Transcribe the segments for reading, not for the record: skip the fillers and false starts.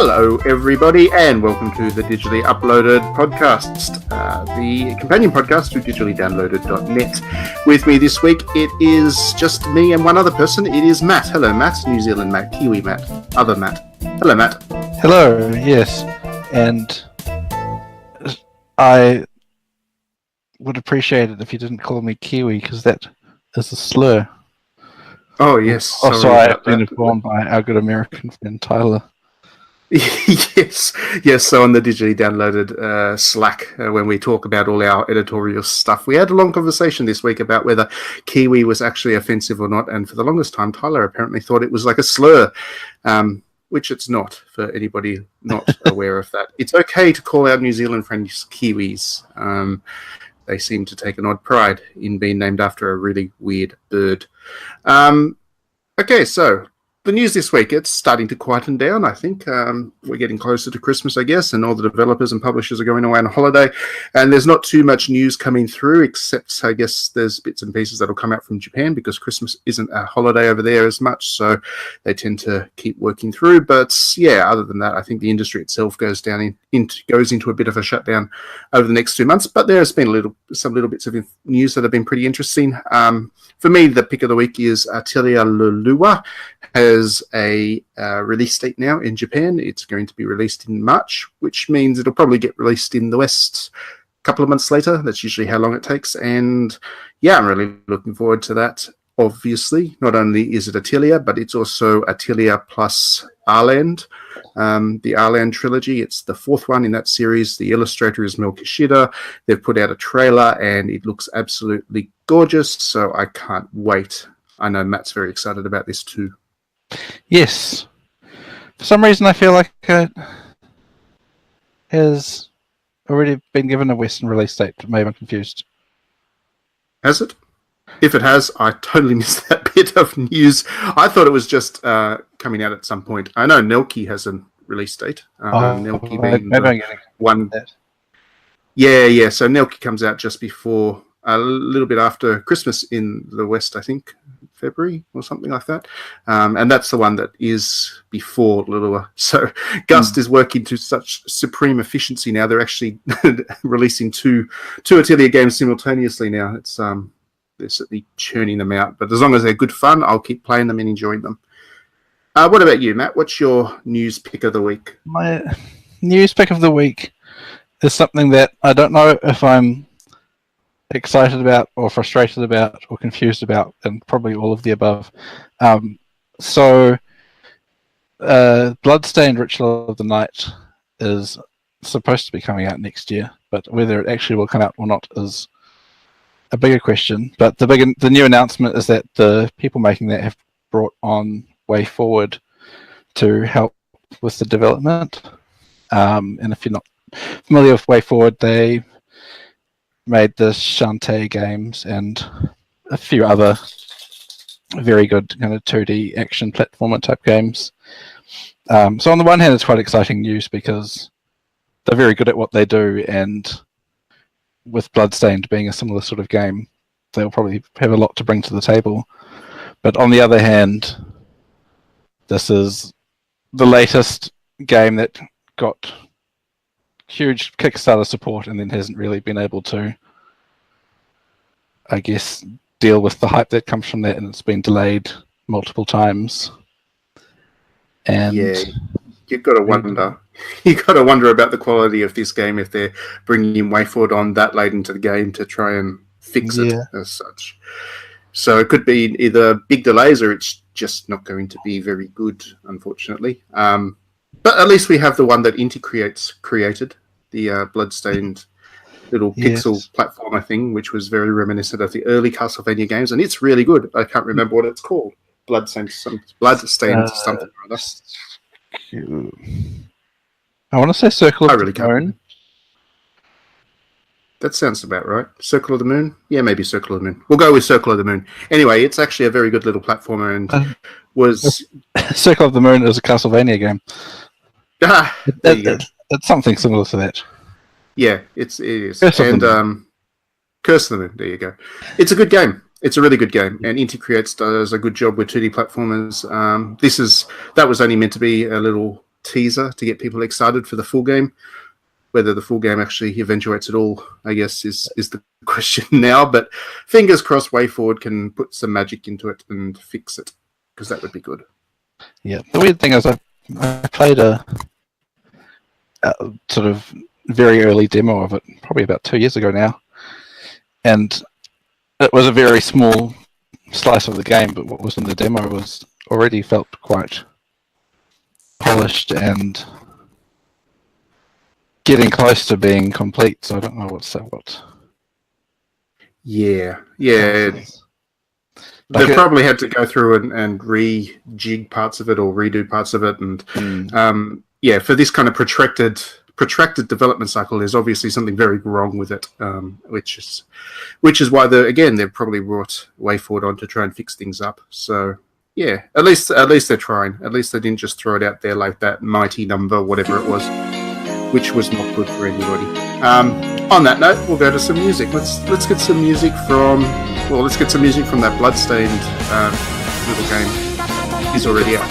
Hello, everybody, and welcome to the Digitally Uploaded podcast, the companion podcast to digitallydownloaded.net. With me this week, it is just me and one other person. It is Matt. Hello, Matt. New Zealand Matt. Kiwi Matt. Other Matt. Hello, Matt. Hello, yes. And I would appreciate it if you didn't call me Kiwi, because that is a slur. Oh, yes. Also, I have been informed by our good American friend Tyler. yes. So on the Digitally Downloaded Slack, when we talk about all our editorial stuff, we had a long conversation this week about whether Kiwi was actually offensive or not. And for the longest time, Tyler apparently thought it was like a slur, which it's not for anybody not aware of that. It's okay to call our New Zealand friends Kiwis. They seem to take an odd pride in being named after a really weird bird. Okay, so the news this week, it's starting to quieten down, I think. We're getting closer to Christmas, I guess, and all the developers and publishers are going away on holiday. And there's not too much news coming through, except, I guess, there's bits and pieces that'll come out from Japan because Christmas isn't a holiday over there as much, so they tend to keep working through. But, yeah, other than that, I think the industry itself goes into a bit of a shutdown over the next 2 months. But there's been some little bits of news that have been pretty interesting. For me, the pick of the week is Atelier Lulua has a release date now in Japan. It's going to be released in March, which means it'll probably get released in the West a couple of months later. That's usually how long it takes. And yeah, I'm really looking forward to that. Obviously, not only is it Atelier, but it's also Atelier plus Arland. The Arland trilogy, it's the fourth one in that series. The illustrator is Mel Kishida. They've put out a trailer and it looks absolutely gorgeous, so I can't wait. I know Matt's very excited about this too. Yes. For some reason, I feel like it has already been given a Western release date. Maybe I'm confused. Has it? If it has, I totally missed that bit of news. I thought it was just coming out at some point. I know Nelky has a release date. Nelky being the one. That. Yeah. So Nelky comes out just before, a little bit after Christmas in the West, I think, February or something like that. And that's the one that is before Lulua. So Gust is working to such supreme efficiency now. They're actually releasing two Atelier games simultaneously now. It's they're certainly churning them out. But as long as they're good fun, I'll keep playing them and enjoying them. What about you, Matt? What's your news pick of the week? My news pick of the week is something that I don't know if I'm excited about or frustrated about or confused about, and probably all of the above. Bloodstained Ritual of the Night is supposed to be coming out next year, but whether it actually will come out or not is a bigger question. But the new announcement is that the people making that have brought on Way Forward to help with the development. And if you're not familiar with Way Forward, they made the Shantae games and a few other very good kind of 2D action platformer type games. So on the one hand, it's quite exciting news because they're very good at what they do, and with Bloodstained being a similar sort of game, they'll probably have a lot to bring to the table. But on the other hand, this is the latest game that got huge Kickstarter support and then hasn't really been able to, I guess, deal with the hype that comes from that, and it's been delayed multiple times. And yeah, you've got to wonder. You've got to wonder about the quality of this game if they're bringing in Way Forward on that late into the game to try and fix it as such. So it could be either big delays or it's just not going to be very good, unfortunately. But at least we have the one that Inti created, the Bloodstained little pixel platformer thing, which was very reminiscent of the early Castlevania games, and it's really good. I can't remember what it's called. Bloodstained something or other. I want to say Circle of the Moon. That sounds about right. Circle of the Moon? Yeah, maybe Circle of the Moon. We'll go with Circle of the Moon. Anyway, it's actually a very good little platformer and was... Circle of the Moon is a Castlevania game. It's something similar to that. Yeah, it is. Curse of the Moon, there you go. It's a good game. It's a really good game, and Inti does a good job with 2D platformers. That was only meant to be a little teaser to get people excited for the full game. Whether the full game actually eventuates at all, I guess, is the question now. But fingers crossed, WayForward can put some magic into it and fix it, because that would be good. Yeah. The weird thing is, I played a sort of very early demo of it, probably about 2 years ago now, and it was a very small slice of the game. But what was in the demo was already felt quite polished and getting close to being complete, so I don't know what. Yeah. Like They probably had to go through and rejig parts of it or redo parts of it, and for this kind of protracted development cycle, there's obviously something very wrong with it, which is why they've probably brought WayForward on to try and fix things up. So yeah, at least they're trying. At least they didn't just throw it out there like that mighty number, whatever it was, which was not good for anybody. On that note, we'll go to some music. Let's get some music from that Bloodstained little game. He's already out.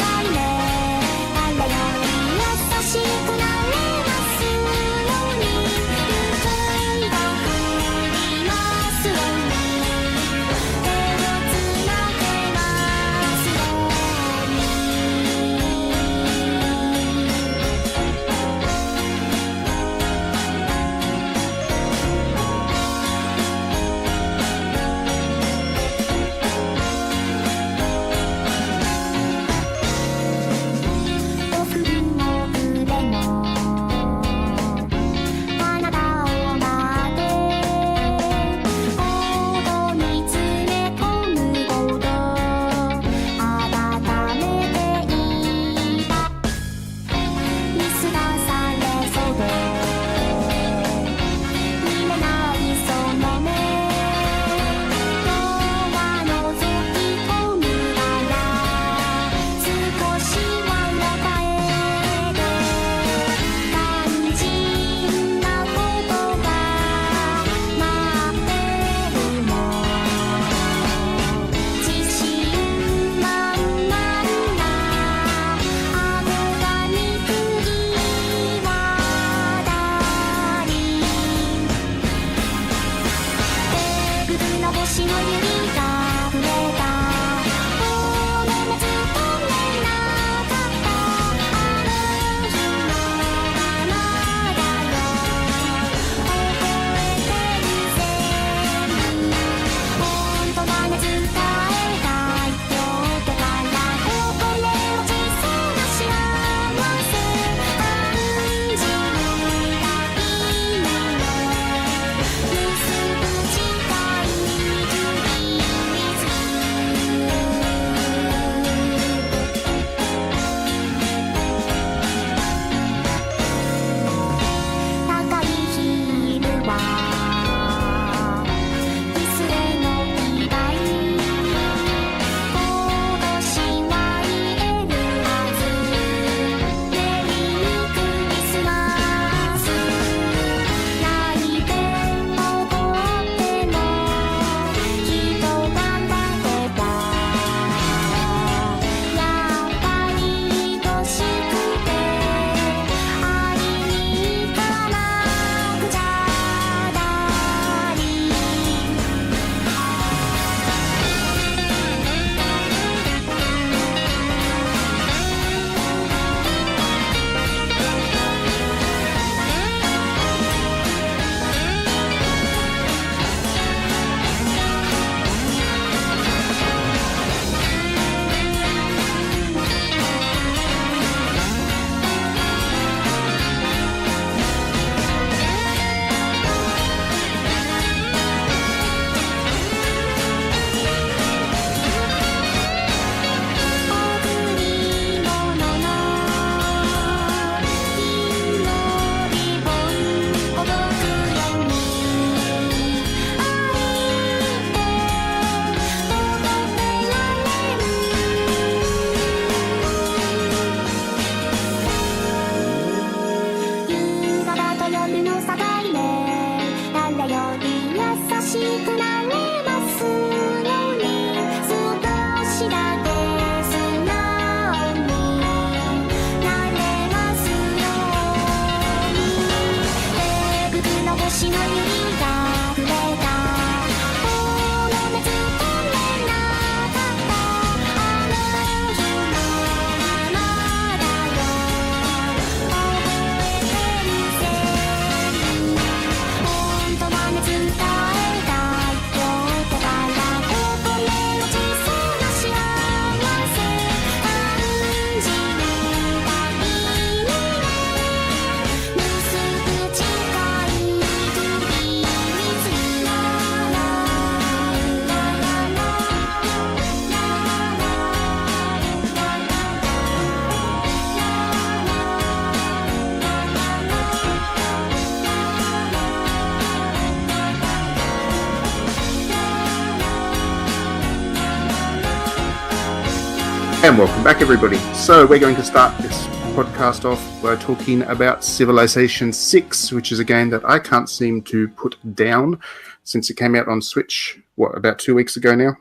And welcome back, everybody. So we're going to start this podcast off by talking about Civilization 6, which is a game that I can't seem to put down since it came out on Switch, about 2 weeks ago now.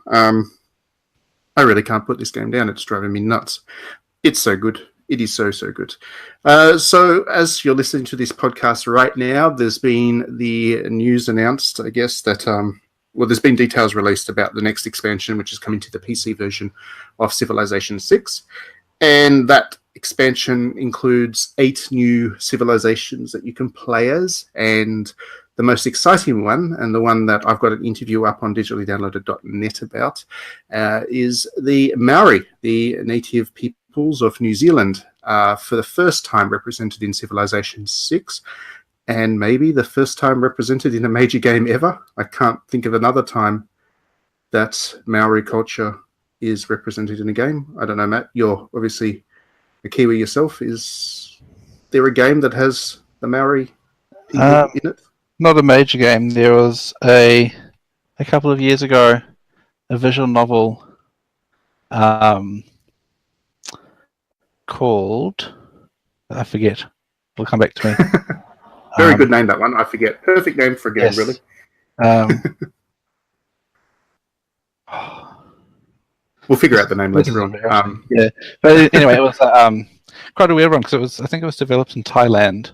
I really can't put this game down. It's driving me nuts. It's so good. It is so good. So as you're listening to this podcast right now, there's been the news announced, I guess, that... there's been details released about the next expansion, which is coming to the PC version of Civilization 6. And that expansion includes 8 new civilizations that you can play as. And the most exciting one, and the one that I've got an interview up on digitallydownloaded.net about, is the Māori, the native peoples of New Zealand, for the first time represented in Civilization 6. And maybe the first time represented in a major game ever. I can't think of another time that Maori culture is represented in a game. I don't know, Matt, you're obviously a Kiwi yourself. Is there a game that has the Maori people in it? Not a major game. There was a couple of years ago, a visual novel called... I forget. It'll come back to me. Very good name, that one. I forget. Perfect name for a game, yes. Really. We'll figure out the name later on. Yeah, but anyway, it was quite a weird one because I think it was developed in Thailand,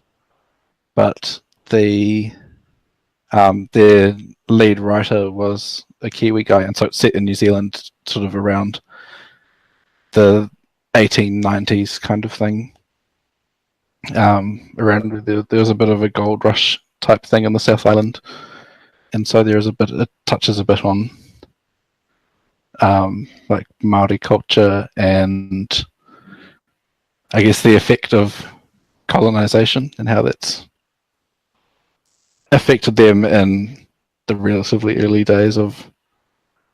but their lead writer was a Kiwi guy, and so it's set in New Zealand, sort of around the 1890s kind of thing. Around there was a bit of a gold rush type thing in the South Island, and so there is it touches a bit on like Māori culture and I guess the effect of colonization and how that's affected them in the relatively early days of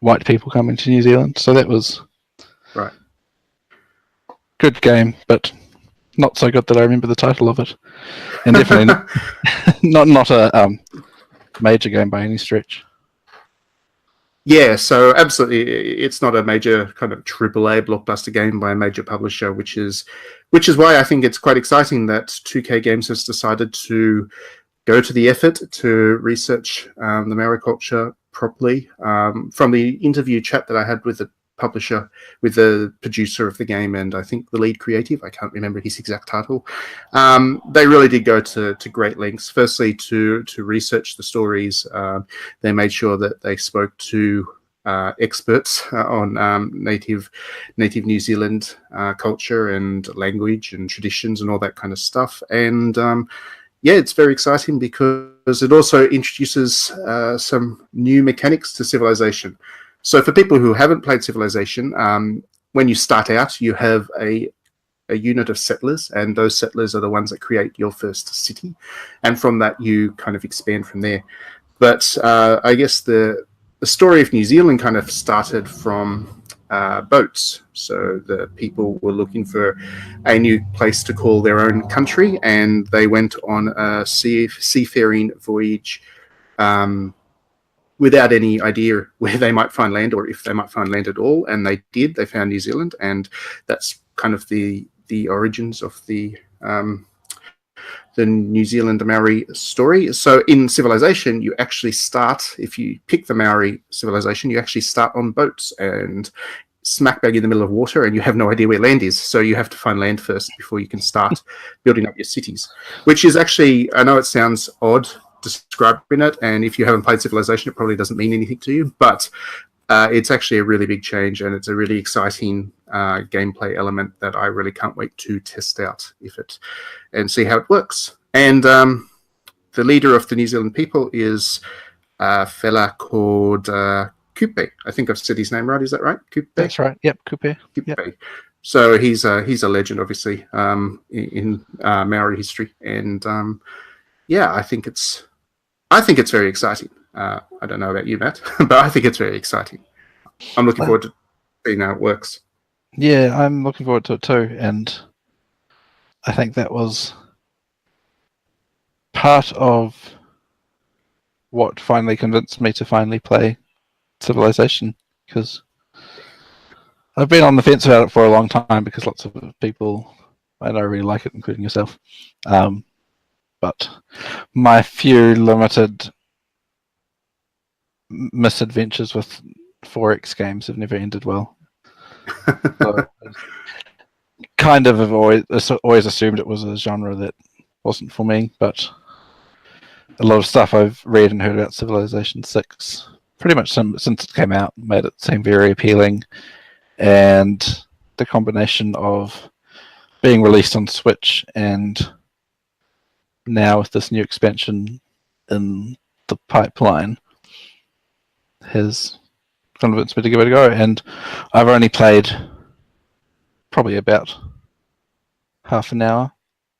white people coming to New Zealand. So that was right. Good game, but not so good that I remember the title of it, and definitely not a major game by any stretch. Yeah, so absolutely, it's not a major kind of AAA blockbuster game by a major publisher, which is why I think it's quite exciting that 2K Games has decided to go to the effort to research the Maori culture properly. From the interview chat that I had with the publisher, with the producer of the game, and I think the lead creative, I can't remember his exact title, they really did go to great lengths. Firstly, to research the stories. They made sure that they spoke to experts on native New Zealand culture and language and traditions and all that kind of stuff. And it's very exciting because it also introduces some new mechanics to Civilization. So for people who haven't played Civilization, when you start out, you have a unit of settlers, and those settlers are the ones that create your first city. And from that, you kind of expand from there. But I guess the story of New Zealand kind of started from boats. So the people were looking for a new place to call their own country, and they went on a seafaring voyage without any idea where they might find land or if they might find land at all. And they did. They found New Zealand, and that's kind of the origins of the New Zealand Maori story. So in Civilization, you actually start, if you pick the Maori civilization, you actually start on boats and smack bang in the middle of water, and you have no idea where land is. So you have to find land first before you can start building up your cities, which is actually, I know it sounds odd describing it, and if you haven't played Civilization, it probably doesn't mean anything to you, but it's actually a really big change, and it's a really exciting gameplay element that I really can't wait to test out and see how it works. And the leader of the New Zealand people is a fella called Kupe. I think I've said his name right. Is that right? Kupe? That's right. Yep, Kupe. Yep. So he's a legend, obviously, in Maori history, and I think it's very exciting. I don't know about you, Matt, but I think it's very exciting. I'm looking forward to seeing how it works. Yeah, I'm looking forward to it too, and I think that was part of what finally convinced me to finally play Civilization, because I've been on the fence about it for a long time because lots of people I know really like it, including yourself. But my few limited misadventures with 4X games have never ended well. So, kind of have always assumed it was a genre that wasn't for me, but a lot of stuff I've read and heard about Civilization 6, pretty much since it came out, made it seem very appealing. And the combination of being released on Switch and now with this new expansion in the pipeline has convinced me to give it a go. And I've only played probably about half an hour,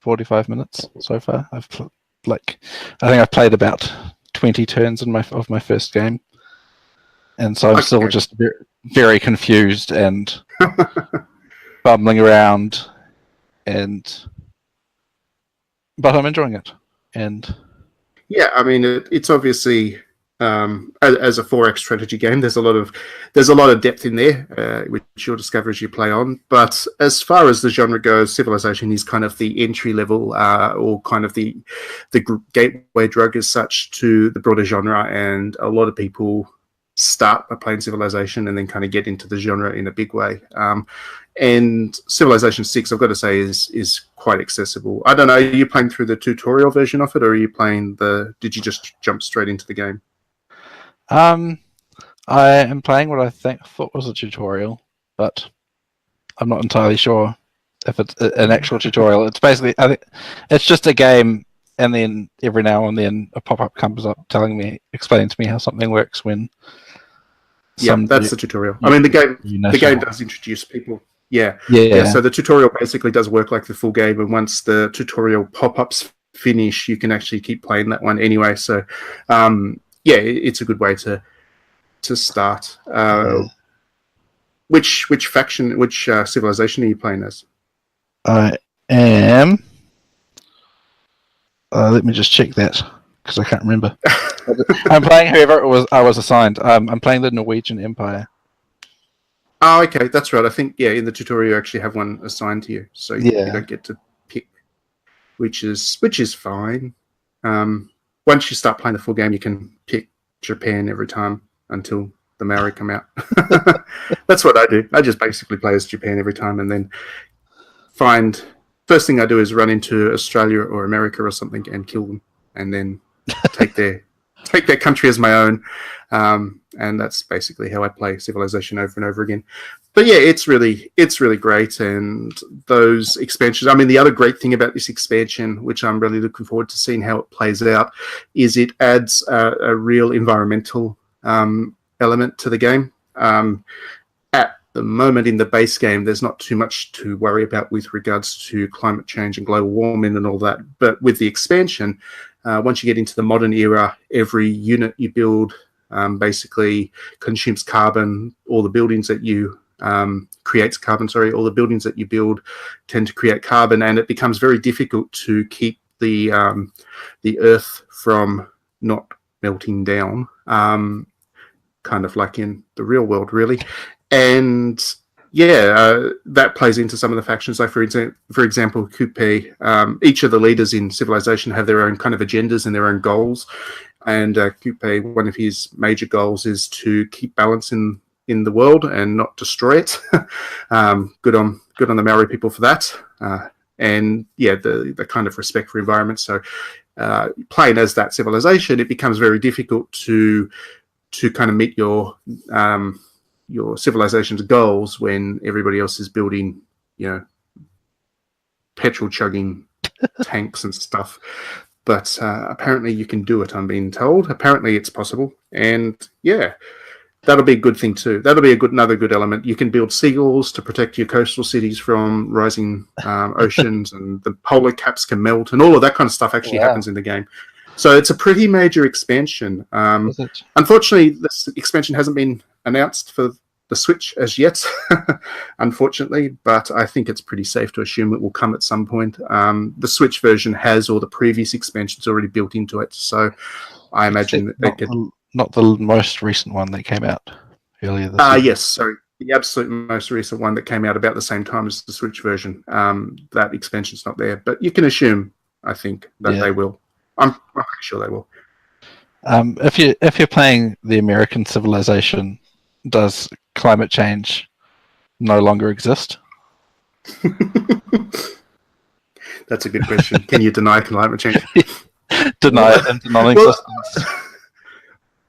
45 minutes so far. I think I've played about 20 turns of my first game, and so I'm still just very confused and bumbling around, but I'm enjoying it. And yeah, I mean, it's obviously as a 4X strategy game, there's a lot of depth in there, which you'll discover as you play on. But as far as the genre goes, Civilization is kind of the entry level, or kind of the gateway drug as such to the broader genre, and a lot of people start by playing Civilization and then kind of get into the genre in a big way. And Civilization 6, I've got to say, is quite accessible. I don't know, are you playing through the tutorial version of it, or are you playing did you just jump straight into the game? I am playing what I thought was a tutorial, but I'm not entirely sure if it's an actual tutorial. It's basically, I think it's just a game, and then every now and then a pop-up comes up explaining to me how something works when. That's the tutorial. I mean, the game does introduce people. Yeah. So the tutorial basically does work like the full game, and once the tutorial pop-ups finish, you can actually keep playing that one anyway. So, it's a good way to start. Which faction, which civilization are you playing as? I am. Let me just check that because I can't remember. I'm playing whoever I was assigned. I'm playing the Norwegian Empire. Oh, okay, that's right. I think in the tutorial you actually have one assigned to you, so you don't get to pick, which is fine. Once you start playing the full game, you can pick Japan every time until the Māori come out. That's what I do. I just basically play as Japan every time, and then first thing I do is run into Australia or America or something and kill them, and then take their country as my own. And that's basically how I play Civilization over and over again. But yeah, it's really great. And those expansions, I mean, the other great thing about this expansion, which I'm really looking forward to seeing how it plays out, is it adds a real environmental element to the game. At the moment in the base game, there's not too much to worry about with regards to climate change and global warming and all that. But with the expansion, once you get into the modern era, every unit you build basically consumes carbon. All the buildings that you creates carbon. Sorry, all the buildings that you build tend to create carbon, and it becomes very difficult to keep the Earth from not melting down. Kind of like in the real world, really. And that plays into some of the factions. Like for example, Coupe. Each of the leaders in Civilization have their own kind of agendas and their own goals. And Coupe, one of his major goals is to keep balance in the world and not destroy it. Good on the Maori people for that. And the kind of respect for environment. So playing as that civilization, it becomes very difficult to kind of meet your civilization's goals when everybody else is building, petrol chugging tanks and stuff. But apparently you can do it, I'm being told. Apparently it's possible. And that'll be a good thing too. That'll be another good element. You can build seagulls to protect your coastal cities from rising oceans, and the polar caps can melt, and all of that kind of stuff actually happens in the game. So it's a pretty major expansion. Unfortunately, this expansion hasn't been announced for the Switch as yet, unfortunately, but I think it's pretty safe to assume it will come at some point. The Switch version has all the previous expansions already built into it, so I imagine not the most recent one that came out earlier this year. Yes, sorry. the absolute most recent one that came out about the same time as the Switch version. That expansion's not there, but you can assume, I think, that they will. I'm pretty sure they will. If you're playing the American civilization, does climate change no longer exist? That's a good question. Can you deny climate change? Deny it into non-existence.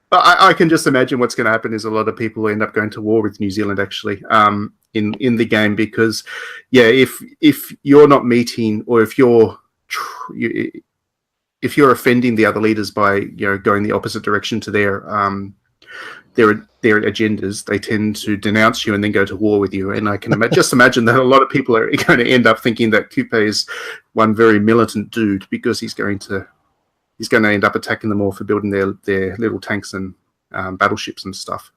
But I can just imagine what's going to happen is a lot of people end up going to war with New Zealand actually in the game because, if you're not meeting or if you're offending the other leaders by going the opposite direction to their agendas, they tend to denounce you and then go to war with you. And I can just imagine that a lot of people are going to end up thinking that Coupe is one very militant dude because he's going to end up attacking them all for building their little tanks and battleships and stuff.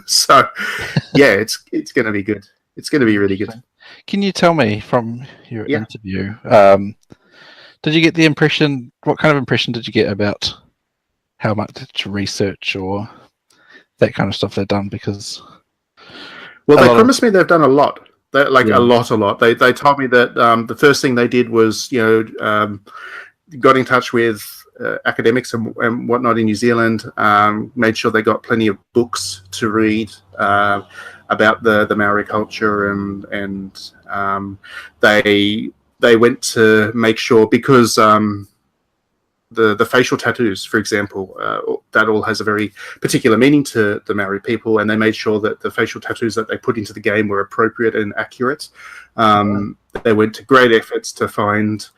So, it's going to be good. It's going to be really good. Can you tell me from your interview, did you get the impression, what kind of impression did you get about how much research or that kind of stuff they've done? Because they promised me they've done a lot. A lot. They told me that the first thing they did was, got in touch with academics and whatnot in New Zealand, made sure they got plenty of books to read about the Maori culture, and they went to make sure because the facial tattoos, for example, that all has a very particular meaning to the Maori people, and they made sure that the facial tattoos that they put into the game were appropriate and accurate. They went to great efforts to find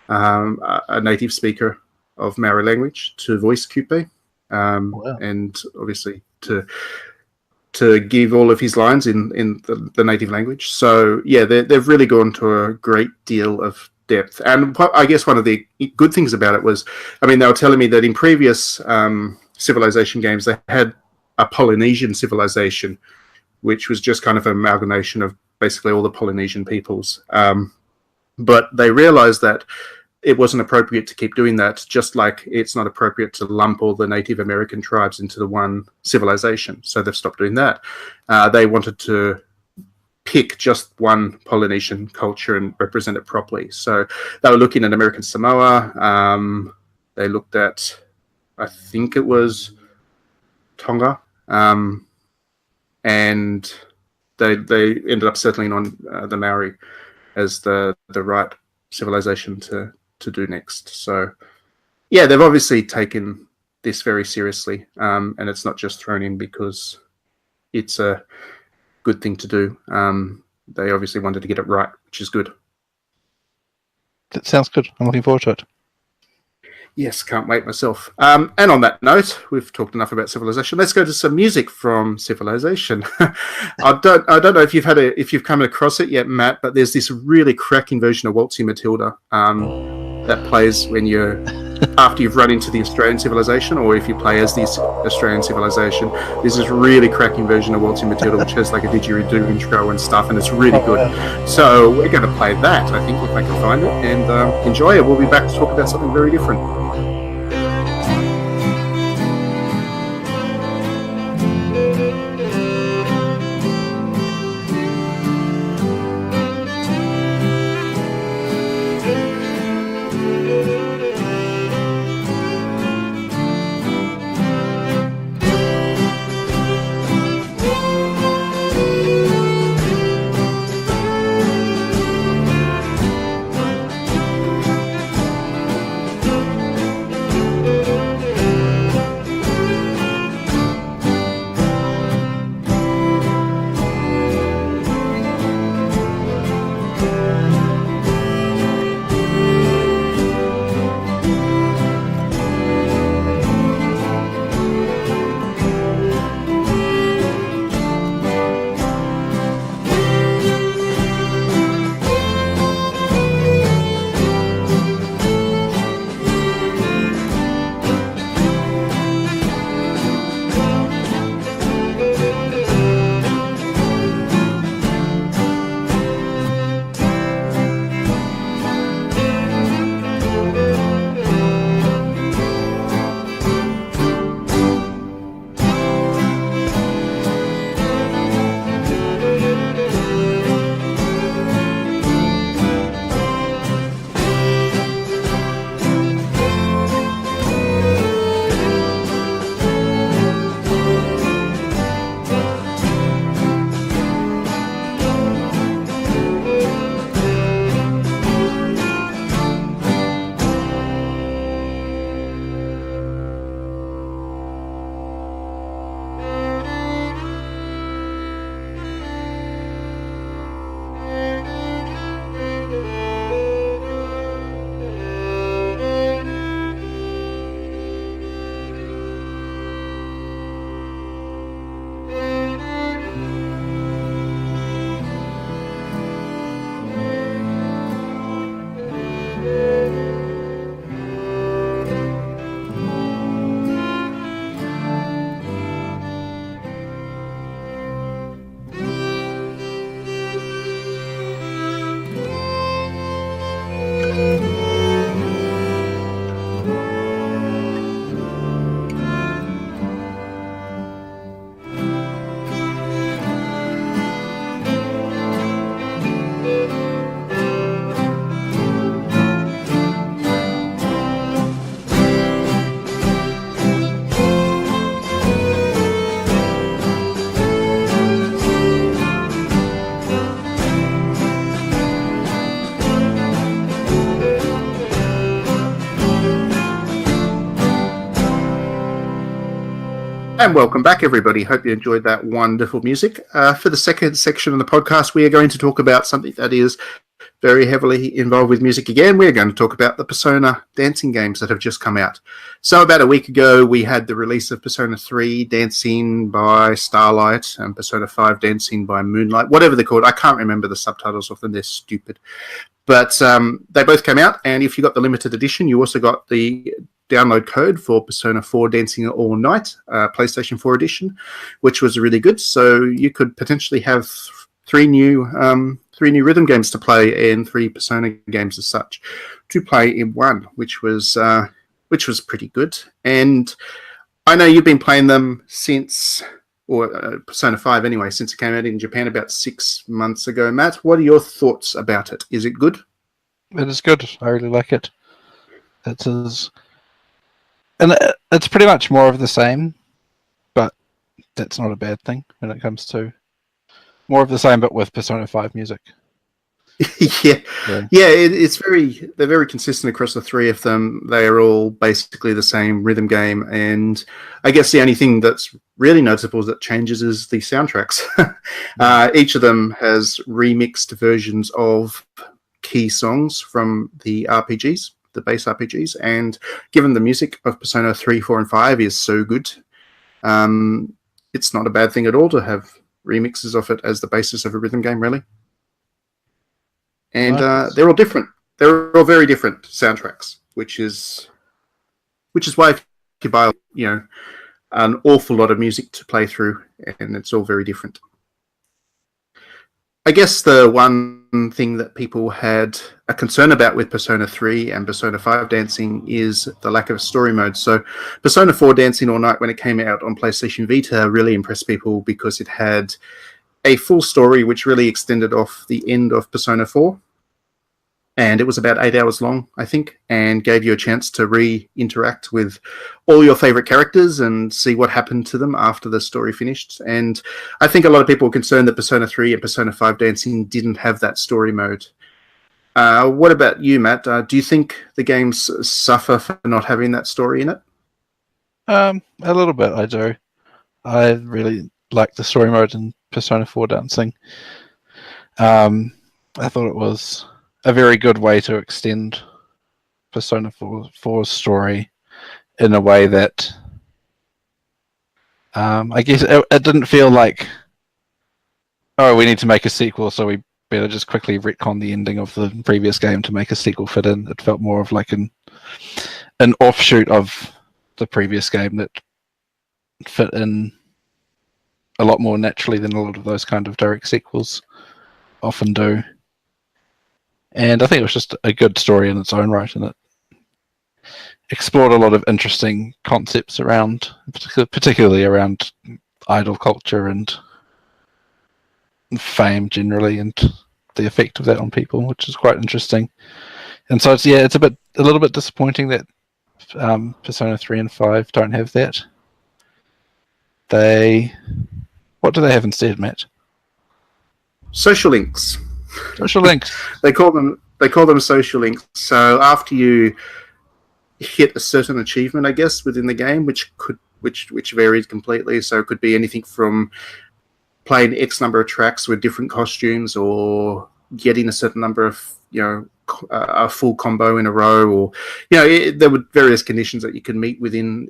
a native speaker of Maori language to voice Coupe, and obviously to give all of his lines in the native language. So they've really gone to a great deal of depth. And I guess one of the good things about it was, they were telling me that in previous civilization games they had a Polynesian civilization, which was just kind of an amalgamation of basically all the Polynesian peoples. But they realized that it wasn't appropriate to keep doing that, just like it's not appropriate to lump all the Native American tribes into the one civilization. So they've stopped doing that. They wanted to pick just one Polynesian culture and represent it properly. So they were looking at American Samoa. They looked at, I think it was Tonga. And they ended up settling on the Maori as the right civilization to do next. So they've obviously taken this very seriously, and it's not just thrown in because it's a good thing to do. They obviously wanted to get it right, which is good. That sounds good. I'm looking forward to it. Yes, can't wait myself. And on that note, we've talked enough about Civilization. Let's go to some music from Civilization. I don't know if you've come across it yet, Matt, but there's this really cracking version of Waltzing Matilda that plays when after you've run into the Australian Civilization, or if you play as this Australian Civilization. There's this really cracking version of Waltzing Matilda, which has like a didgeridoo intro and stuff, and it's really good. So we're going to play that, I think, if I can find it, and enjoy it. We'll be back to talk about something very different. And welcome back, everybody. Hope you enjoyed that wonderful music. For the second section of the podcast, we are going to talk about something that is very heavily involved with music again. We're going to talk about the Persona dancing games that have just come out. So about a week ago, we had the release of Persona 3 Dancing by Starlight and Persona 5 Dancing by Moonlight, whatever they're called. I can't remember the subtitles of them. They're stupid. But they both came out, and if you got the limited edition, you also got the download code for Persona 4 Dancing All Night, PlayStation 4 edition, which was really good. So you could potentially have three new rhythm games to play and 3 Persona games as such to play in one, which was pretty good. And I know you've been playing them since, or Persona 5 anyway, since it came out in Japan about 6 months ago. Matt, what are your thoughts about it? Is it good? It is good. I really like it. It is, and it's pretty much more of the same, but that's not a bad thing when it comes to more of the same, but with Persona 5 music. Yeah, they're very consistent across the 3 of them. They are all basically the same rhythm game, and I guess the only thing that's really noticeable that changes is the soundtracks. Each of them has remixed versions of key songs from the RPGs, the base RPGs, and given the music of Persona 3, 4, and 5 is so good, it's not a bad thing at all to have remixes of it as the basis of a rhythm game, really. And they're all different. They're all very different soundtracks, which is why if you buy, an awful lot of music to play through, and it's all very different. I guess the one thing that people had a concern about with Persona 3 and Persona 5 Dancing is the lack of a story mode. So Persona 4 Dancing All Night, when it came out on PlayStation Vita, really impressed people because it had a full story which really extended off the end of Persona 4. And it was about 8 hours long, I think, and gave you a chance to re-interact with all your favorite characters and see what happened to them after the story finished. And I think a lot of people were concerned that Persona 3 and Persona 5 Dancing didn't have that story mode. What about you, Matt? Do you think the games suffer for not having that story in it? A little bit, I do. I really like the story mode in Persona 4 Dancing. I thought it was a very good way to extend Persona 4's story in a way that I guess it didn't feel like, oh, we need to make a sequel, so we better just quickly retcon the ending of the previous game to make a sequel fit in. It felt more of like an offshoot of the previous game that fit in a lot more naturally than a lot of those kind of direct sequels often do. And I think it was just a good story in its own right, and it explored a lot of interesting concepts around, particularly around idol culture and fame generally, and the effect of that on people, which is quite interesting. And so it's a little bit disappointing that Persona 3 and 5 don't have that. What do they have instead, Matt? Social links. Social links. They call them social links. So after you hit a certain achievement, I guess, within the game, which varies completely. So it could be anything from playing X number of tracks with different costumes, or getting a certain number of, a full combo in a row, or, there were various conditions that you could meet within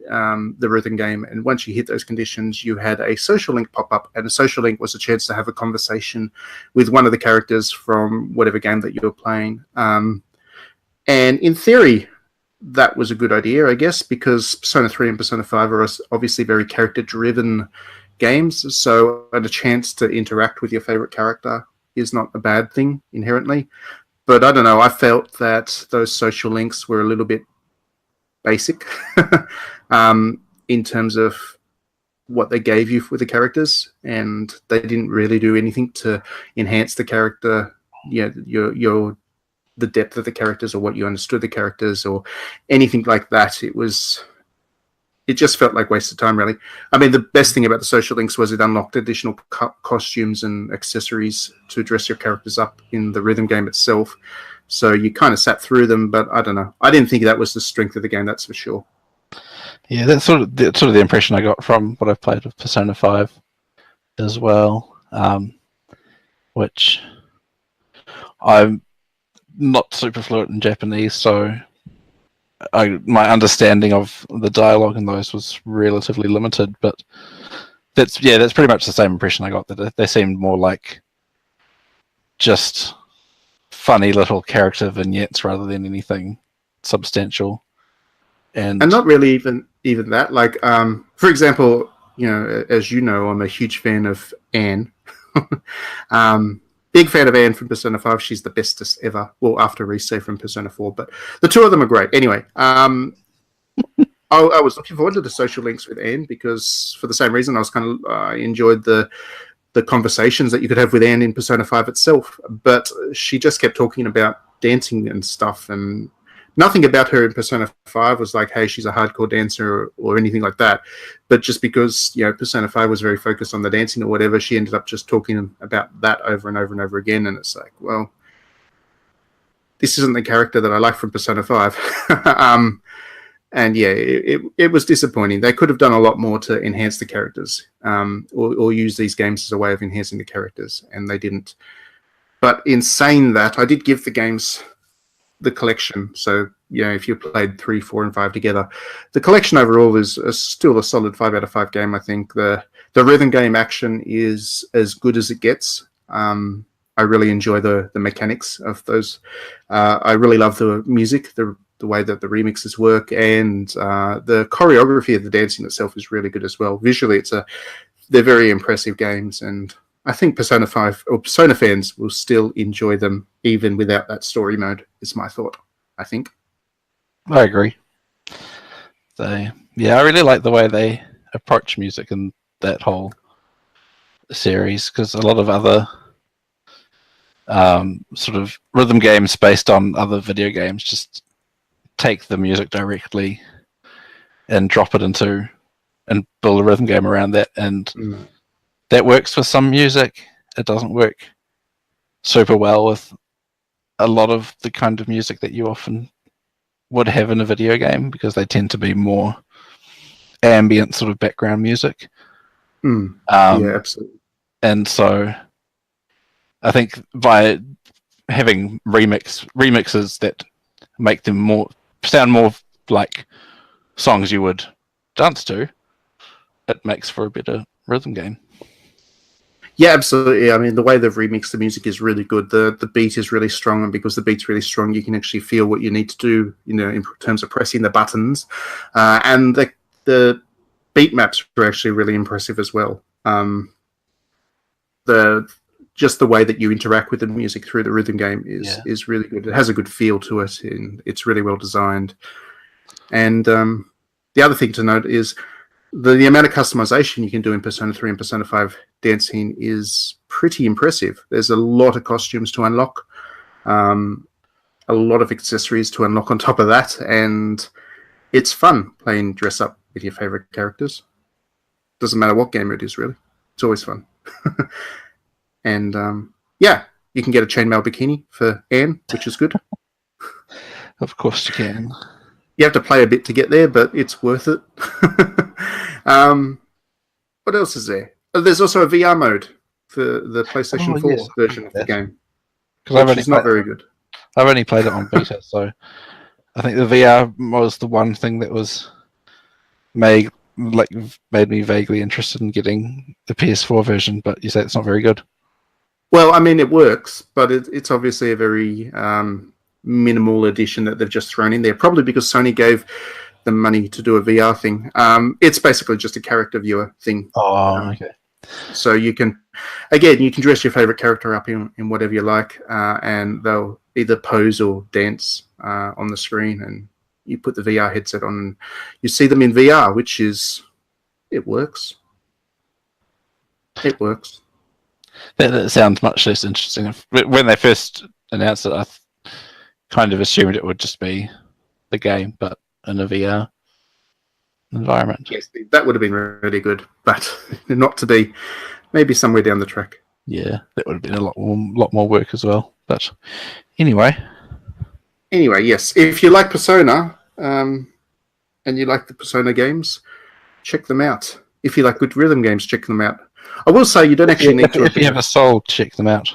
the rhythm game. And once you hit those conditions, you had a social link pop up, and a social link was a chance to have a conversation with one of the characters from whatever game that you were playing. And in theory, that was a good idea, I guess, because Persona 3 and Persona 5 are obviously very character-driven games, so a chance to interact with your favorite character is not a bad thing inherently. But I don't know, I felt that those social links were a little bit basic in terms of what they gave you with the characters, and they didn't really do anything to enhance the character, the depth of the characters, or what you understood the characters, or anything like that. It just felt like wasted time, really. I mean, the best thing about the social links was it unlocked additional costumes and accessories to dress your characters up in the rhythm game itself. So you kind of sat through them, but I don't know. I didn't think that was the strength of the game, that's for sure. Yeah, that's sort of the impression I got from what I've played of Persona 5 as well, which I'm not super fluent in Japanese, so my understanding of the dialogue in those was relatively limited. But that's pretty much the same impression I got, that they seemed more like just funny little character vignettes rather than anything substantial. And not really even that. Like, for example, as you know, I'm a huge fan of Anne. Big fan of Anne from Persona 5. She's the bestest ever. Well, after Rise from Persona 4, but the two of them are great. Anyway, I was looking forward to the social links with Anne because, for the same reason, I enjoyed the conversations that you could have with Anne in Persona 5 itself. But she just kept talking about dancing and stuff, and nothing about her in Persona 5 was like, hey, she's a hardcore dancer or anything like that. But just because, Persona 5 was very focused on the dancing or whatever, she ended up just talking about that over and over and over again. And it's like, well, this isn't the character that I like from Persona 5. And yeah, it was disappointing. They could have done a lot more to enhance the characters, or use these games as a way of enhancing the characters, and they didn't. But in saying that, I did give the games the collection. So, if you played 3, 4, and 5 together, the collection overall is still a solid 5 out of 5 game. I think the rhythm game action is as good as it gets. I really enjoy the mechanics of those. I really love the music, the way that the remixes work, and the choreography of the dancing itself is really good as well. Visually, they're very impressive games, and I think Persona 5 or Persona fans will still enjoy them even without that story mode, is my thought, I think. I agree. I really like the way they approach music in that whole series, because a lot of other sort of rhythm games based on other video games just take the music directly and drop it into and build a rhythm game around that, and that works for some music. It doesn't work super well with a lot of the kind of music that you often would have in a video game, because they tend to be more ambient sort of background music. Yeah, absolutely. And so I think by having remixes that make them sound more like songs you would dance to, it makes for a better rhythm game. Yeah, absolutely. I mean, the way they've remixed the music is really good. The beat is really strong, and because the beat's really strong, you can actually feel what you need to do, in terms of pressing the buttons. And the beat maps are actually really impressive as well. Just the way that you interact with the music through the rhythm game is really good. It has a good feel to it, and it's really well designed. And the other thing to note is the amount of customization you can do in Persona 3 and Persona 5 dancing is pretty impressive. There's a lot of costumes to unlock, a lot of accessories to unlock on top of that, and it's fun playing dress up with your favorite characters. Doesn't matter what game it is, really. It's always fun. And you can get a chainmail bikini for Anne, which is good. Of course you can. You have to play a bit to get there, but it's worth it. What else is there? There's also a VR mode for the PlayStation 4 version of the game, which is not very good. I've only played it on beta, so I think the VR was the one thing that was made me vaguely interested in getting the PS4 version, but you say it's not very good. Well, I mean, it works, but it's obviously a very minimal addition that they've just thrown in there, probably because Sony gave them money to do a VR thing. It's basically just a character viewer thing. Oh, okay. So you can dress your favorite character up in whatever you like, and they'll either pose or dance on the screen, and you put the VR headset on and you see them in VR, it works. It works. That sounds much less interesting. When they first announced it, I kind of assumed it would just be the game, but in a VR environment. Yes, that would have been really good, but not to be. Maybe somewhere down the track. Yeah, that would have been a lot more work as well. But anyway, yes. If you like Persona, and you like the Persona games, check them out. If you like good rhythm games, check them out. I will say you don't actually need to. If you have a soul, check them out.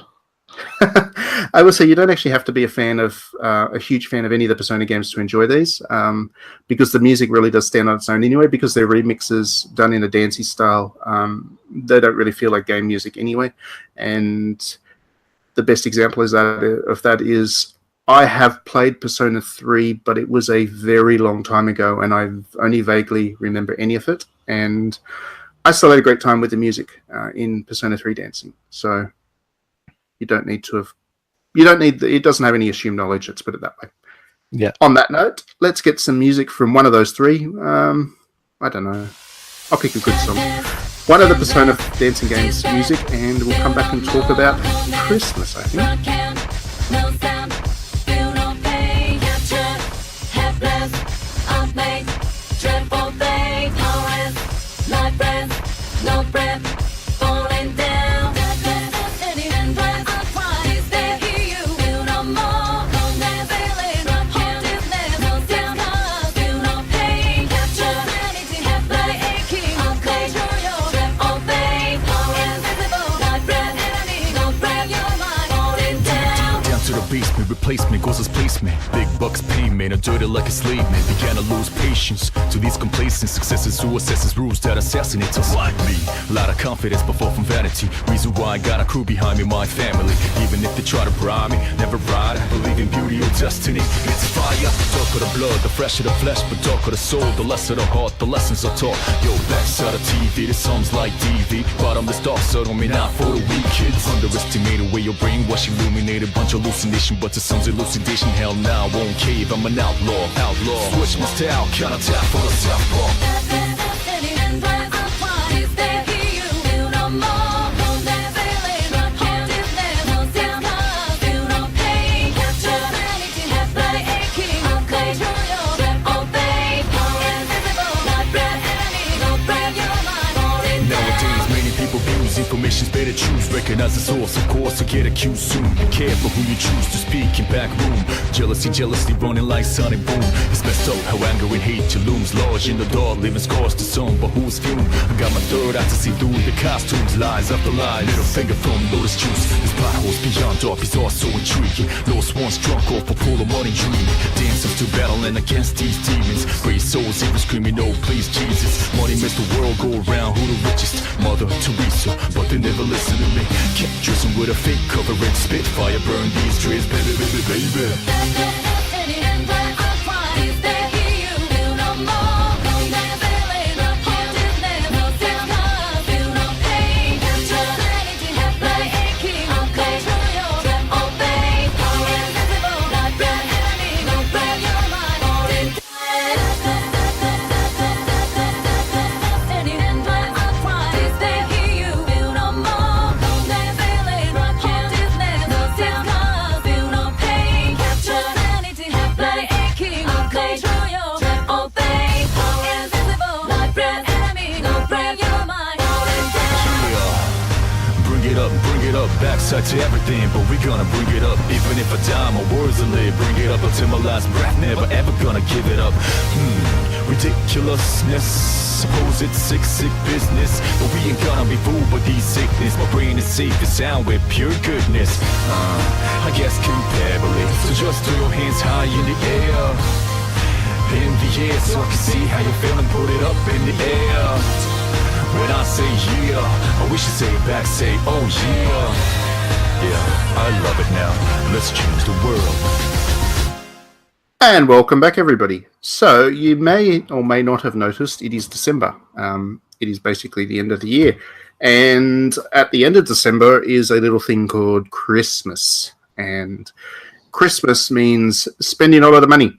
I will say you don't actually have to be a huge fan of any of the Persona games to enjoy these, because the music really does stand on its own anyway, because they're remixes done in a dancey style. They don't really feel like game music anyway. And the best example of that is I have played Persona 3, but it was a very long time ago, and I only vaguely remember any of it. And I still had a great time with the music in Persona 3 dancing. So you don't need to have. You don't need. It doesn't have any assumed knowledge. Let's put it that way. Yeah. On that note, let's get some music from one of those three. I don't know. I'll pick a good song. One of the Persona dancing games music, and we'll come back and talk about Christmas, I think. Replacement, goals as placement. Big bucks payment, I dirty like a slave man. Began to lose patience to these complacent successes who assesses rules that assassinate us like me. Lot of confidence but fall from vanity. Reason why I got a crew behind me, my family. Even if they try to bribe me, never ride. I believe in beauty or destiny. It's fire, dark of the blood, the fresh of the flesh, but dark of the soul, the less of the heart, the lessons are taught. Yo, backside of TV, this song's like DV. Bottomless dark, so don't mean not for the weak kids. Underestimated way your brainwash illuminated, bunch of hallucination, but to some's elucidation. Hell now, won't cave, I'm an outlaw. Switch my style, count tap for the southpaw. Information's better choose, recognize the source, of course, so get accused soon. Careful who you choose to speak in back room. Jealousy running like sonic boom. It's messed up how anger and hate you looms large in the dark, leaving scars to some, but who's fume? I got my third eye to see through the costumes, lies after lies. Middle finger from lotus juice. This potholes beyond dark is also intriguing. Lost ones drunk off a pool of money dreaming. Dancers to battling against these demons. Brave souls even screaming, oh please Jesus. Money makes the world go around, who the richest? Mother Teresa, but they never listen to me. Kept dressing with a fake cover and spitfire, burn these trees, baby, baby, baby. Backside to everything, but we gonna bring it up. Even if I die, my words will live. Bring it up until my last breath, never ever gonna give it up. Ridiculousness, suppose it's sick business, but we ain't gonna be fooled by these sickness. My brain is safe and sound with pure goodness. I guess comparably, so just throw your hands high in the air. In the air, so I can see how you're feeling, put it up in the air. When I say yeah, I wish you say it back, say oh yeah. Yeah, I love it now. Let's change the world. And welcome back, everybody. So you may or may not have noticed it is December. It is basically the end of the year. And at the end of December is a little thing called Christmas. And Christmas means spending a lot of money.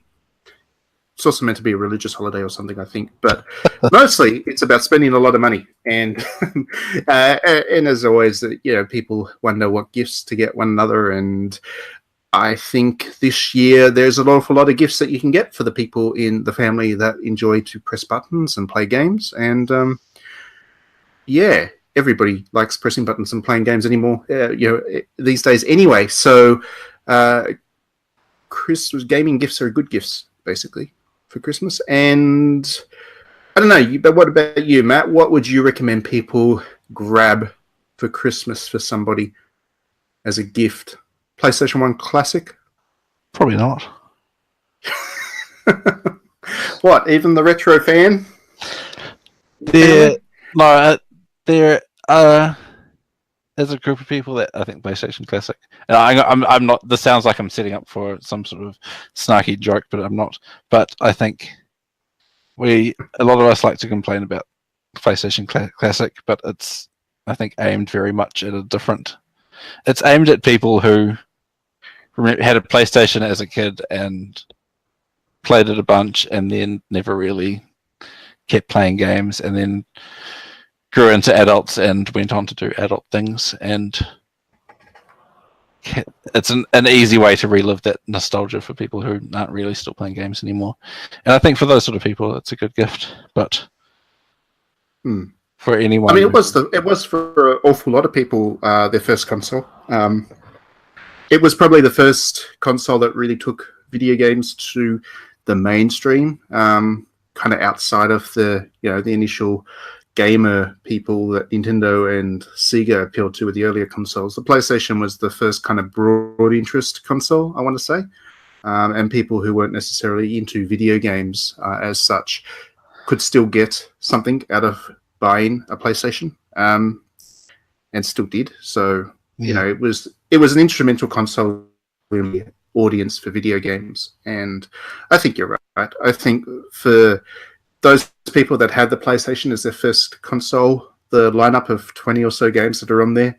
It's also meant to be a religious holiday or something, I think, but mostly it's about spending a lot of money. And and as always, people wonder what gifts to get one another. And I think this year there's an awful lot of gifts that you can get for the people in the family that enjoy to press buttons and play games. And everybody likes pressing buttons and playing games anymore, these days anyway. So Christmas gaming gifts are good gifts, basically, for Christmas. And I don't know, but what about you, Matt? What would you recommend people grab for Christmas for somebody as a gift? PlayStation 1 Classic? Probably not. What, even the retro fan? There is a group of people that I think PlayStation Classic. And I'm not. This sounds like I'm setting up for some sort of snarky joke, but I'm not. But I think a lot of us like to complain about PlayStation Classic, but it's, I think, aimed very much at a different. It's aimed at people who had a PlayStation as a kid and played it a bunch, and then never really kept playing games, and then grew into adults and went on to do adult things. And it's an easy way to relive that nostalgia for people who aren't really still playing games anymore. And I think for those sort of people, it's a good gift. But for anyone, I mean, it was for an awful lot of people their first console. It was probably the first console that really took video games to the mainstream, kind of outside of the initial gamer people that Nintendo and Sega appealed to with the earlier consoles. The PlayStation was the first kind of broad interest console, I want to say, and people who weren't necessarily into video games as such could still get something out of buying a PlayStation, and still did. So it was an instrumental console in the audience for video games, and I think you're right. I think for those people that had the PlayStation as their first console, the lineup of 20 or so games that are on there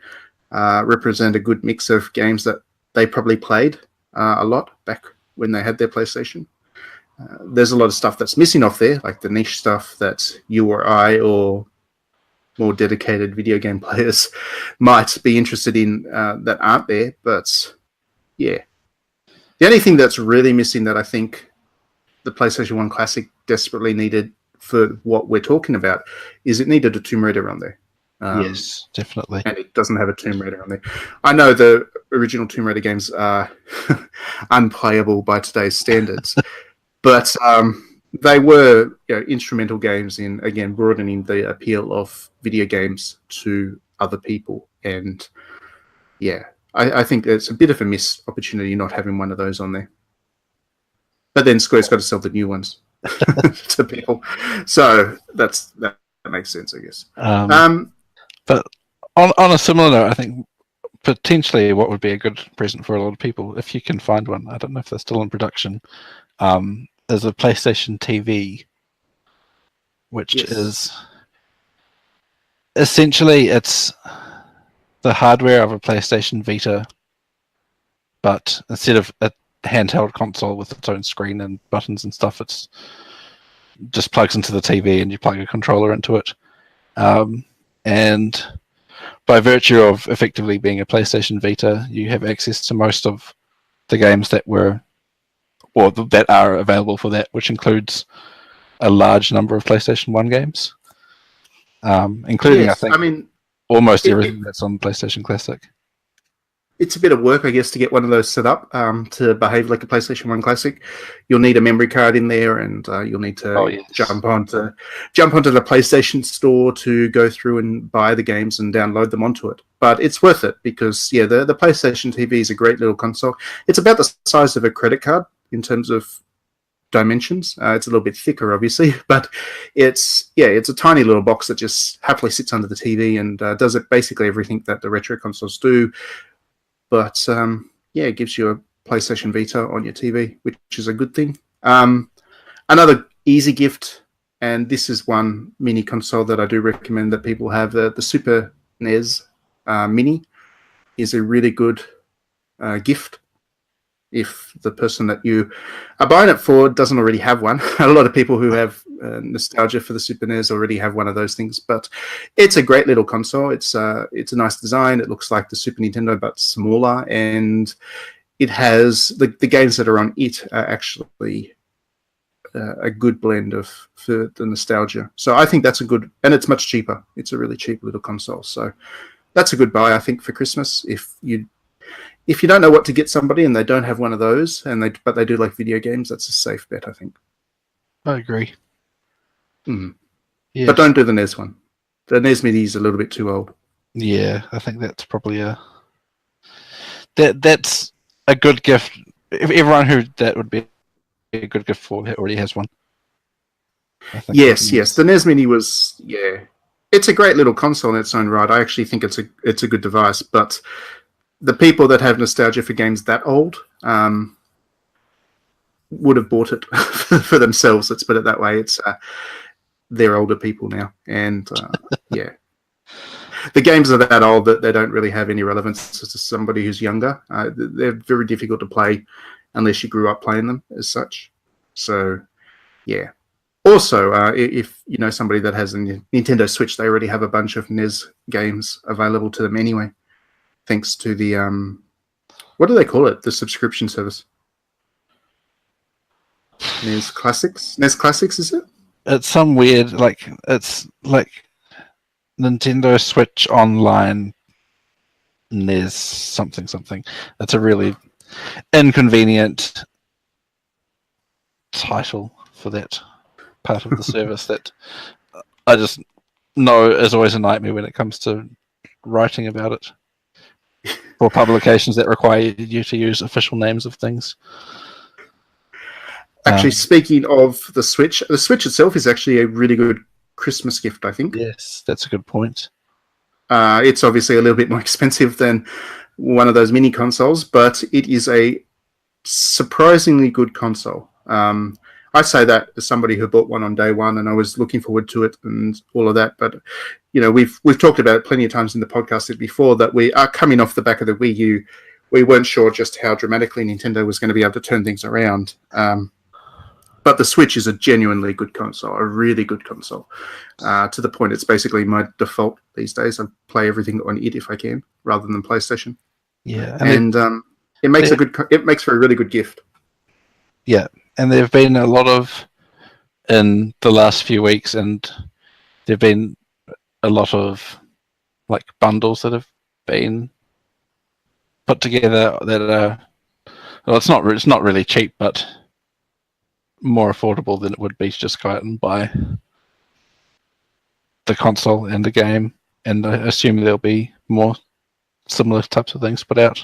represent a good mix of games that they probably played a lot back when they had their PlayStation. There's a lot of stuff that's missing off there, like the niche stuff that you or I or more dedicated video game players might be interested in that aren't there. But yeah, the only thing that's really missing that I think the PlayStation 1 Classic desperately needed for what we're talking about is it needed a Tomb Raider on there. Yes, definitely. And it doesn't have a Tomb Raider on there. I know the original Tomb Raider games are unplayable by today's standards, but they were instrumental games in, again, broadening the appeal of video games to other people. And yeah, I think it's a bit of a missed opportunity not having one of those on there. But then Square's got to sell the new ones to people. So that makes sense, I guess. But on a similar note, I think potentially what would be a good present for a lot of people, if you can find one, I don't know if they're still in production, is a PlayStation TV, which is essentially it's the hardware of a PlayStation Vita, but instead of a handheld console with its own screen and buttons and stuff, it's just plugs into the TV and you plug a controller into it. And by virtue of effectively being a PlayStation Vita, you have access to most of the games that are available for that, which includes a large number of PlayStation 1 games, including, yes, I think, almost everything that's on PlayStation Classic. It's a bit of work, I guess, to get one of those set up to behave like a PlayStation 1 Classic. You'll need a memory card in there, and you'll need to jump onto the PlayStation Store to go through and buy the games and download them onto it. But it's worth it because, the PlayStation TV is a great little console. It's about the size of a credit card in terms of dimensions. It's a little bit thicker, obviously, but it's a tiny little box that just happily sits under the TV and does basically everything that the retro consoles do. But it gives you a PlayStation Vita on your TV, which is a good thing. Another easy gift, and this is one mini console that I do recommend that people have, the Super NES Mini is a really good gift if the person that you are buying it for doesn't already have one. A lot of people who have nostalgia for the Super NES already have one of those things, but it's a great little console. It's a nice design. It looks like the Super Nintendo, but smaller, and it has the games that are on it are actually a good blend for the nostalgia. So I think that's a good, and it's much cheaper. It's a really cheap little console. So that's a good buy, I think, for Christmas. If you don't know what to get somebody and they don't have one of those, but they do like video games, that's a safe bet, I think. I agree. Mm. Yeah, But don't do the NES one. The NES Mini is a little bit too old. yeah, I think that's probably that's a good gift. If everyone who that would be a good gift for already has one. I think Yes. The NES Mini was, it's a great little console in its own right. I actually think it's a good device, but the people that have nostalgia for games that old would have bought it for themselves. Let's put it that way. It's they're older people now, and yeah, the games are that old that they don't really have any relevance to somebody who's younger. They're very difficult to play unless you grew up playing them as such. So, yeah. Also, if you know somebody that has a Nintendo Switch, they already have a bunch of NES games available to them anyway, thanks to the what do they call it? The subscription service. NES Classics. NES Classics, is it? It's some weird, it's like Nintendo Switch Online NES something. It's a really inconvenient title for that part of the service that I just know is always a nightmare when it comes to writing about it for publications that require you to use official names of things. Actually, speaking of the Switch itself is actually a really good Christmas gift, I think. Yes, that's a good point. It's obviously a little bit more expensive than one of those mini consoles, but it is a surprisingly good console. I say that as somebody who bought one on day one, and I was looking forward to it and all of that. But you know, we've talked about it plenty of times in the podcast before that we are coming off the back of the Wii U. We weren't sure just how dramatically Nintendo was going to be able to turn things around. But the Switch is a genuinely good console, a really good console. To the point, it's basically my default these days. I play everything on it if I can, rather than PlayStation. Yeah, and it makes for a really good gift. Yeah, and there've been a lot of in the last few weeks, and there've been a lot of like bundles that have been put together that are well, it's not really cheap, but more affordable than it would be to just go out and buy the console and the game. And I assume there'll be more similar types of things put out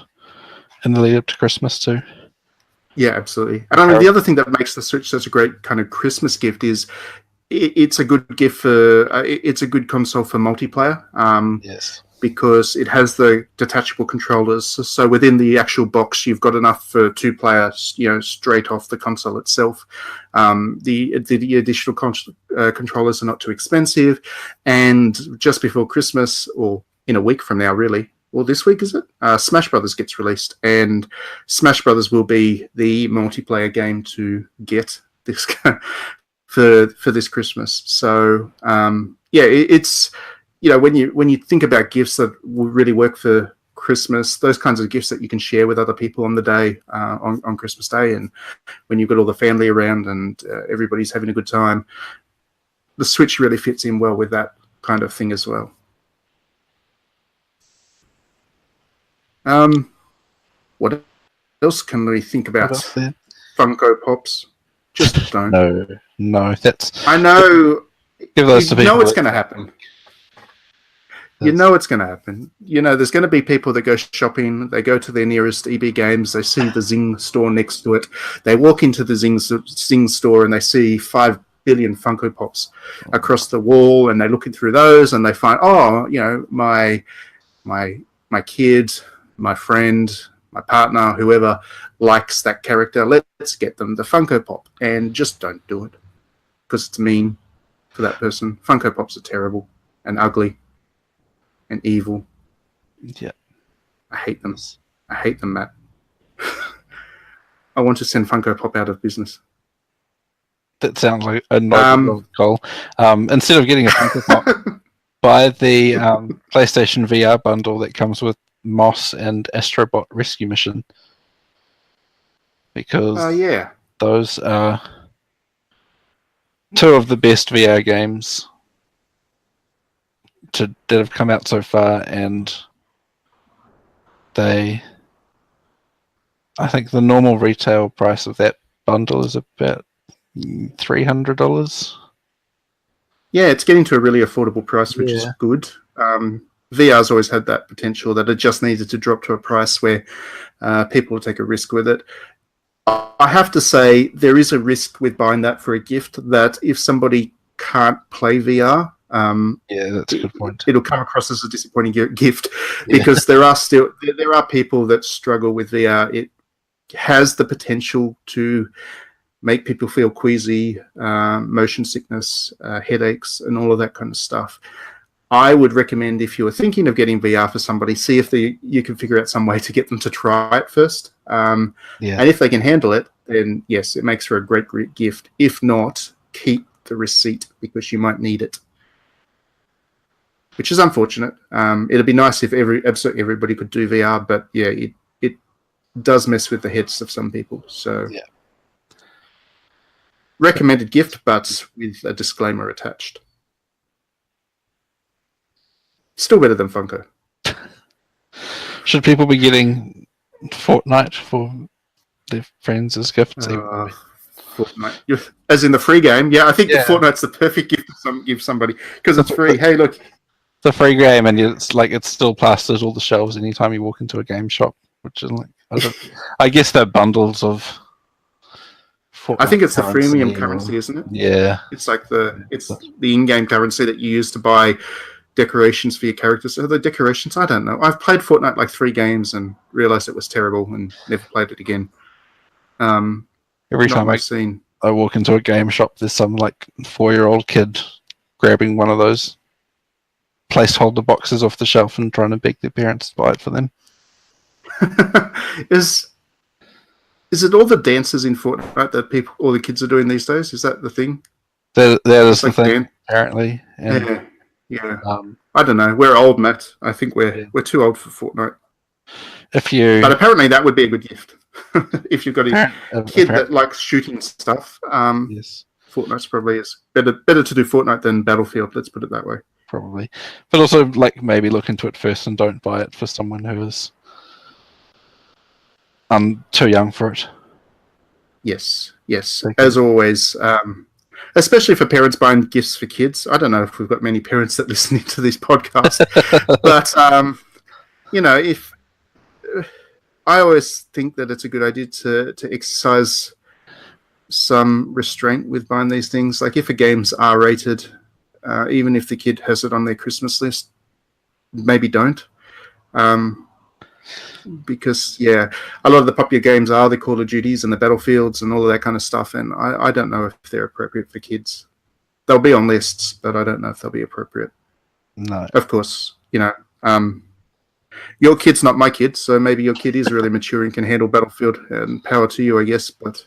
in the lead up to Christmas too. Yeah, absolutely. And I mean, the other thing that makes the Switch such a great kind of Christmas gift is it's a good gift for it's a good console for multiplayer. Yes. Because it has the detachable controllers. So within the actual box, you've got enough for 2 players, straight off the console itself. The additional controllers are not too expensive. And just before Christmas, or in a week from now, really, or this week, is it? Smash Brothers gets released. And Smash Brothers will be the multiplayer game to get this for this Christmas. So, it's... when you think about gifts that will really work for Christmas, those kinds of gifts that you can share with other people on the day, on Christmas Day, and when you've got all the family around and everybody's having a good time, the Switch really fits in well with that kind of thing as well. What else can we think about? Funko Pops? Just don't. No, that's... I know. Give those to people. It's going to happen. You know it's going to happen. There's going to be people that go shopping. They go to their nearest EB Games. They see the Zing store next to it. They walk into the Zing store and they see 5 billion Funko Pops across the wall, and they're looking through those and they find, my kid, my friend, my partner, whoever likes that character. Let's get them the Funko Pop, and just don't do it because it's mean for that person. Funko Pops are terrible and ugly and evil. Yeah. I hate them. Matt. I want to send Funko Pop out of business. That sounds like a noble goal. Instead of getting a Funko Pop, buy the PlayStation VR bundle that comes with Moss and Astrobot Rescue Mission. Because those are 2 of the best VR games that have come out so far, and I think the normal retail price of that bundle is about $300. Yeah, it's getting to a really affordable price, which is good. VR's always had that potential that it just needed to drop to a price where people will take a risk with it. I have to say there is a risk with buying that for a gift, that if somebody can't play VR, that's a good point. It'll come across as a disappointing gift because there are people that struggle with VR. It has the potential to make people feel queasy, motion sickness, headaches, and all of that kind of stuff. I would recommend, if you were thinking of getting VR for somebody, see if you can figure out some way to get them to try it first. And if they can handle it, then yes, it makes for a great gift. If not, keep the receipt because you might need it, which is unfortunate. It'd be nice if absolutely everybody could do VR, but yeah, it does mess with the heads of some people. So recommended gift, but with a disclaimer attached. Still better than Funko. Should people be getting Fortnite for their friends as gifts? Fortnite, as in the free game? Yeah, I think the Fortnite's the perfect gift to give somebody because it's free. Hey, look, it's a free game, and it's still plasters all the shelves anytime you walk into a game shop, which is I guess they're bundles of. Fortnite I think it's the freemium currency, isn't it? Yeah, it's like the in-game currency that you use to buy decorations for your characters. Are the decorations? I don't know. I've played Fortnite like 3 games and realized it was terrible and never played it again. Every time I walk into a game shop, there's some like 4-year-old kid grabbing one of those placeholder boxes off the shelf and trying to beg their parents to buy it for them. Is it all the dances in Fortnite that all the kids are doing these days? Is that the thing? That is the thing, apparently. And, yeah. I don't know. We're old, Matt. I think we're too old for Fortnite. But apparently that would be a good gift. If you've got a kid that likes shooting stuff, Fortnite's probably is better to do Fortnite than Battlefield. Let's put it that way. Probably, but also maybe look into it first and don't buy it for someone who is too young for it. Yes. As always, especially for parents buying gifts for kids. I don't know if we've got many parents that listen to this podcast, but if I always think that it's a good idea to exercise some restraint with buying these things. Like if a game's R-rated, even if the kid has it on their Christmas list, maybe don't. Because a lot of the popular games are the Call of Duties and the Battlefields and all of that kind of stuff, and I don't know if they're appropriate for kids. They'll be on lists, but I don't know if they'll be appropriate. No. Of course, your kid's not my kid, so maybe your kid is really mature and can handle Battlefield, and power to you, I guess. But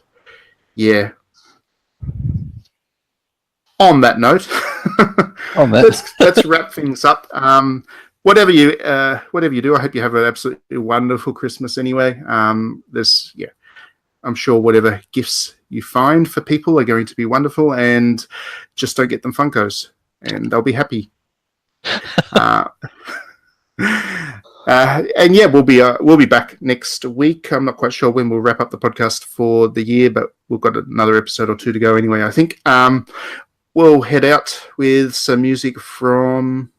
yeah. On that note, let's wrap things up. Whatever you do, I hope you have an absolutely wonderful Christmas. Anyway, I'm sure whatever gifts you find for people are going to be wonderful, and just don't get them Funkos, and they'll be happy. And we'll be back next week. I'm not quite sure when we'll wrap up the podcast for the year, but we've got another episode or 2 to go anyway, I think. We'll head out with some music from...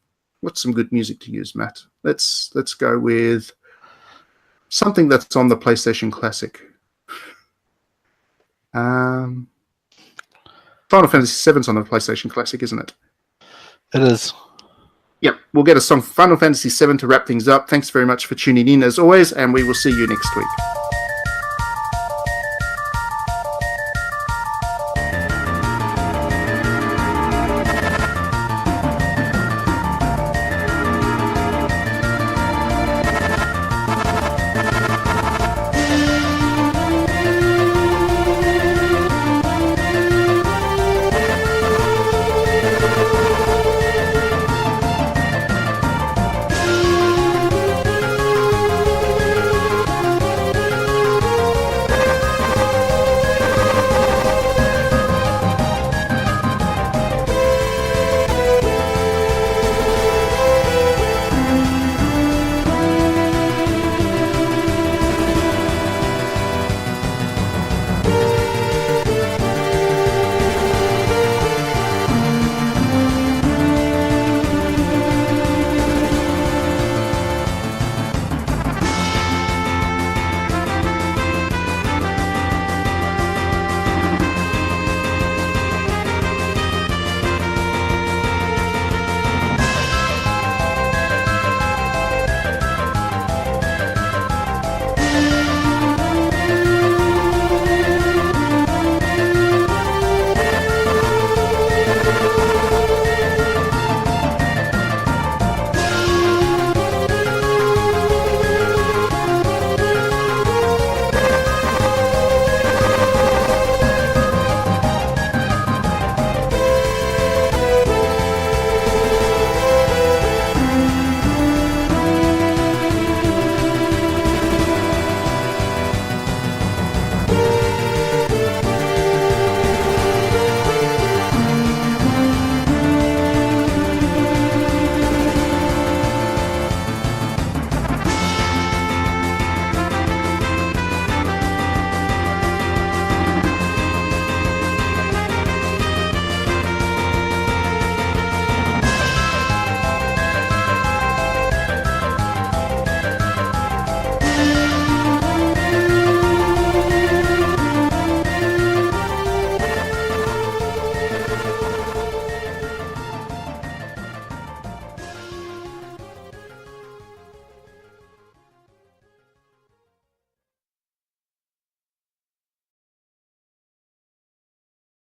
What's some good music to use, Matt? Let's go with something that's on the PlayStation Classic. Final Fantasy VII's on the PlayStation Classic, isn't it? It is. Yep, we'll get a song Final Fantasy VII to wrap things up. Thanks very much for tuning in as always, and we will see you next week.